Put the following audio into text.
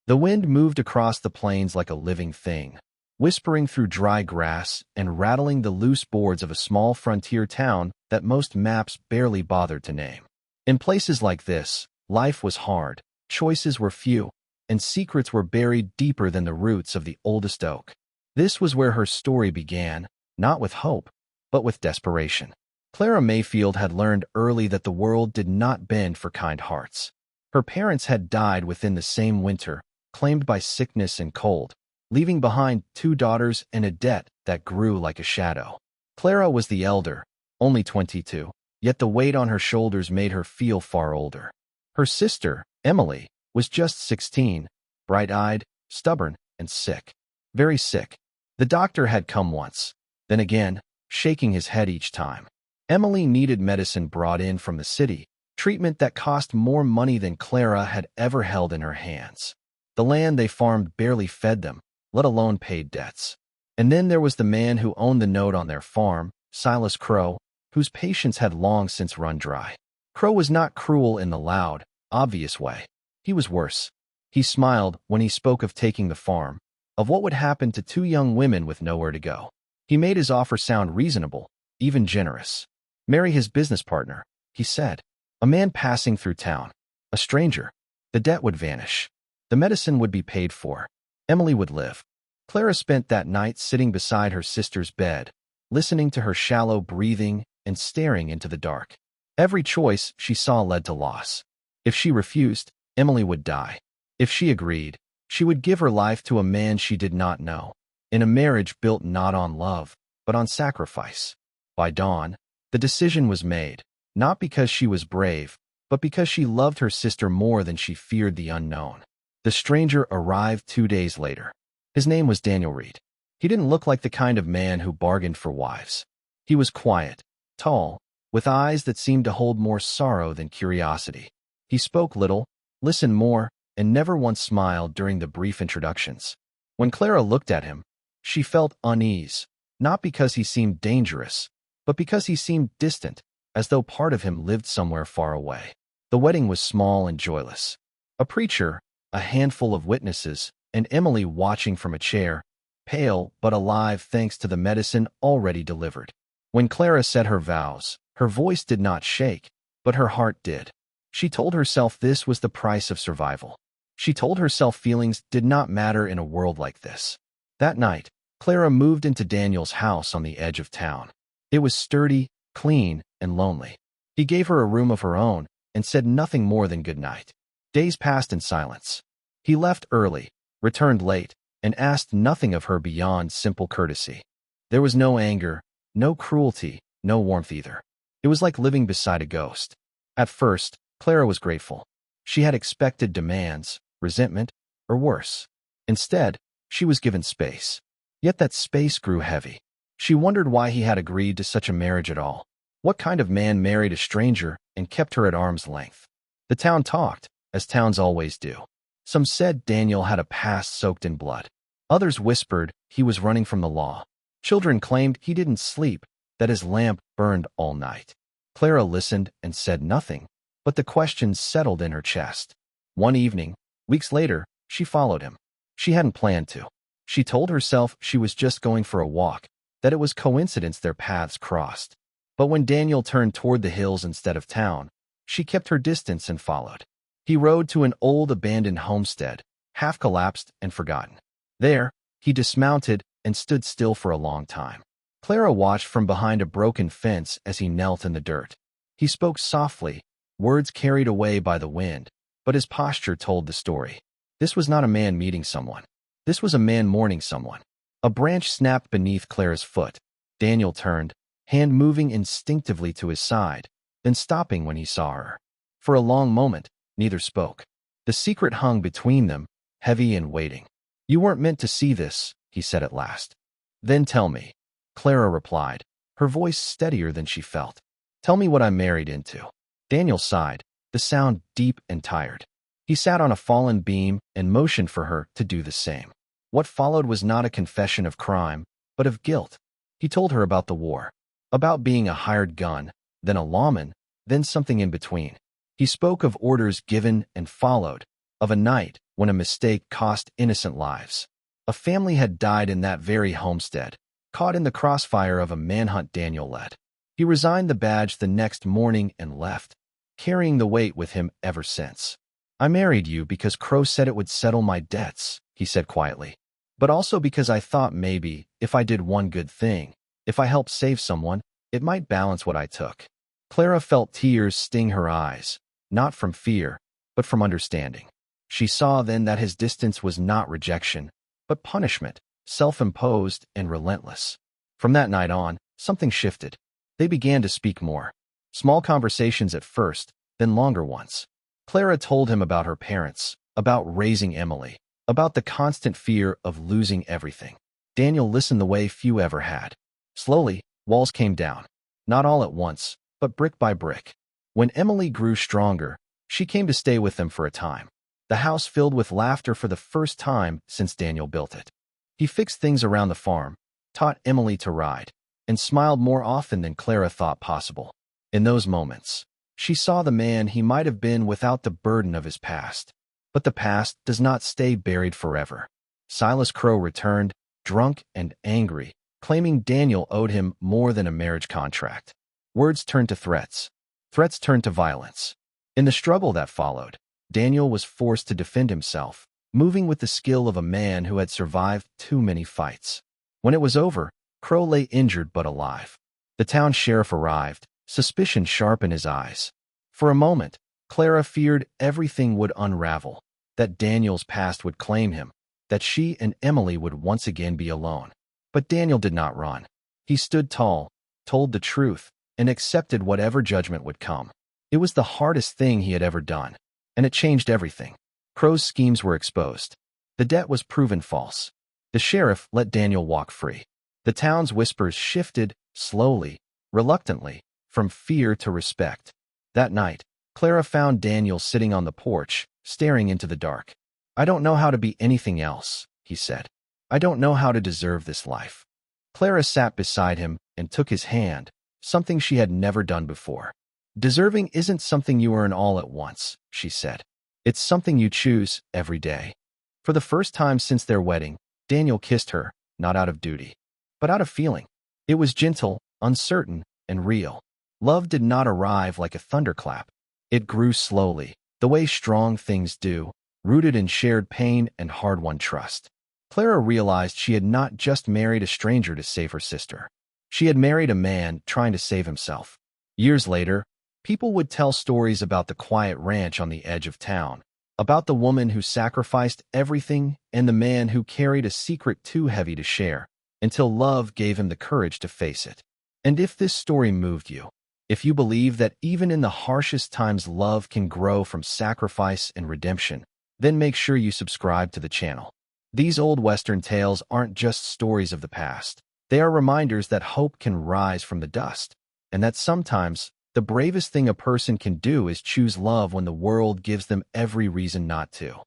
The wind moved across the plains like a living thing, whispering through dry grass and rattling the loose boards of a small frontier town that most maps barely bothered to name. In places like this, life was hard, choices were few, and secrets were buried deeper than the roots of the oldest oak. This was where her story began, not with hope, but with desperation. Clara Mayfield had learned early that the world did not bend for kind hearts. Her parents had died within the same winter, claimed by sickness and cold, leaving behind 2 daughters and a debt that grew like a shadow. Clara was the elder, only 22, yet the weight on her shoulders made her feel far older. Her sister, Emily, was just 16, bright-eyed, stubborn, and sick. Very sick. The doctor had come once, then again, shaking his head each time. Emily needed medicine brought in from the city, treatment that cost more money than Clara had ever held in her hands. The land they farmed barely fed them, let alone paid debts. And then there was the man who owned the note on their farm, Silas Crow, whose patience had long since run dry. Crow was not cruel in the loud, obvious way. He was worse. He smiled when he spoke of taking the farm, of what would happen to 2 young women with nowhere to go. He made his offer sound reasonable, even generous. Marry his business partner, he said. A man passing through town. A stranger. The debt would vanish. The medicine would be paid for. Emily would live. Clara spent that night sitting beside her sister's bed, listening to her shallow breathing and staring into the dark. Every choice she saw led to loss. If she refused, Emily would die. If she agreed, she would give her life to a man she did not know, in a marriage built not on love, but on sacrifice. By dawn, the decision was made, not because she was brave, but because she loved her sister more than she feared the unknown. The stranger arrived 2 days later. His name was Daniel Reed. He didn't look like the kind of man who bargained for wives. He was quiet, tall, with eyes that seemed to hold more sorrow than curiosity. He spoke little, listened more, and never once smiled during the brief introductions. When Clara looked at him, she felt unease, not because he seemed dangerous, but because he seemed distant, as though part of him lived somewhere far away. The wedding was small and joyless. A preacher, a handful of witnesses, and Emily watching from a chair, pale but alive thanks to the medicine already delivered. When Clara said her vows, her voice did not shake, but her heart did. She told herself this was the price of survival. She told herself feelings did not matter in a world like this. That night, Clara moved into Daniel's house on the edge of town. It was sturdy, clean, and lonely. He gave her a room of her own and said nothing more than good night. Days passed in silence. He left early, returned late, and asked nothing of her beyond simple courtesy. There was no anger, no cruelty, no warmth either. It was like living beside a ghost. At first, Clara was grateful. She had expected demands, resentment, or worse. Instead, she was given space. Yet that space grew heavy. She wondered why he had agreed to such a marriage at all. What kind of man married a stranger and kept her at arm's length? The town talked, as towns always do. Some said Daniel had a past soaked in blood. Others whispered he was running from the law. Children claimed he didn't sleep, that his lamp burned all night. Clara listened and said nothing, but the questions settled in her chest. One evening, weeks later, she followed him. She hadn't planned to. She told herself she was just going for a walk, that it was coincidence their paths crossed. But when Daniel turned toward the hills instead of town, she kept her distance and followed. He rode to an old abandoned homestead, half collapsed and forgotten. There, he dismounted and stood still for a long time. Clara watched from behind a broken fence as he knelt in the dirt. He spoke softly, words carried away by the wind, but his posture told the story. This was not a man meeting someone. This was a man mourning someone. A branch snapped beneath Clara's foot. Daniel turned, hand moving instinctively to his side, then stopping when he saw her. For a long moment, neither spoke. The secret hung between them, heavy and waiting. "You weren't meant to see this," he said at last. "Then tell me," Clara replied, her voice steadier than she felt. "Tell me what I'm married into." Daniel sighed, the sound deep and tired. He sat on a fallen beam and motioned for her to do the same. What followed was not a confession of crime, but of guilt. He told her about the war, about being a hired gun, then a lawman, then something in between. He spoke of orders given and followed, of a night when a mistake cost innocent lives. A family had died in that very homestead, caught in the crossfire of a manhunt Daniel led. He resigned the badge the next morning and left, carrying the weight with him ever since. "I married you because Crow said it would settle my debts," he said quietly. "But also because I thought maybe, if I did one good thing, if I helped save someone, it might balance what I took." Clara felt tears sting her eyes, not from fear, but from understanding. She saw then that his distance was not rejection, but punishment, self-imposed and relentless. From that night on, something shifted. They began to speak more. Small conversations at first, then longer ones. Clara told him about her parents, about raising Emily, about the constant fear of losing everything. Daniel listened the way few ever had. Slowly, walls came down. Not all at once, but brick by brick. When Emily grew stronger, she came to stay with them for a time. The house filled with laughter for the first time since Daniel built it. He fixed things around the farm, taught Emily to ride, and smiled more often than Clara thought possible. In those moments, she saw the man he might have been without the burden of his past. But the past does not stay buried forever. Silas Crow returned, drunk and angry, claiming Daniel owed him more than a marriage contract. Words turned to threats. Threats turned to violence. In the struggle that followed, Daniel was forced to defend himself, moving with the skill of a man who had survived too many fights. When it was over, Crow lay injured but alive. The town sheriff arrived, suspicion sharp in his eyes. For a moment, Clara feared everything would unravel, that Daniel's past would claim him, that she and Emily would once again be alone. But Daniel did not run. He stood tall, told the truth, and accepted whatever judgment would come. It was the hardest thing he had ever done, and it changed everything. Crow's schemes were exposed. The debt was proven false. The sheriff let Daniel walk free. The town's whispers shifted, slowly, reluctantly, from fear to respect. That night, Clara found Daniel sitting on the porch, staring into the dark. "I don't know how to be anything else," he said. "I don't know how to deserve this life." Clara sat beside him and took his hand, something she had never done before. "Deserving isn't something you earn all at once," she said. "It's something you choose every day." For the first time since their wedding, Daniel kissed her, not out of duty, but out of feeling. It was gentle, uncertain, and real. Love did not arrive like a thunderclap. It grew slowly, the way strong things do, rooted in shared pain and hard-won trust. Clara realized she had not just married a stranger to save her sister. She had married a man trying to save himself. Years later, people would tell stories about the quiet ranch on the edge of town, about the woman who sacrificed everything and the man who carried a secret too heavy to share, until love gave him the courage to face it. And if this story moved you, if you believe that even in the harshest times love can grow from sacrifice and redemption, then make sure you subscribe to the channel. These old Western tales aren't just stories of the past. They are reminders that hope can rise from the dust, and that sometimes the bravest thing a person can do is choose love when the world gives them every reason not to.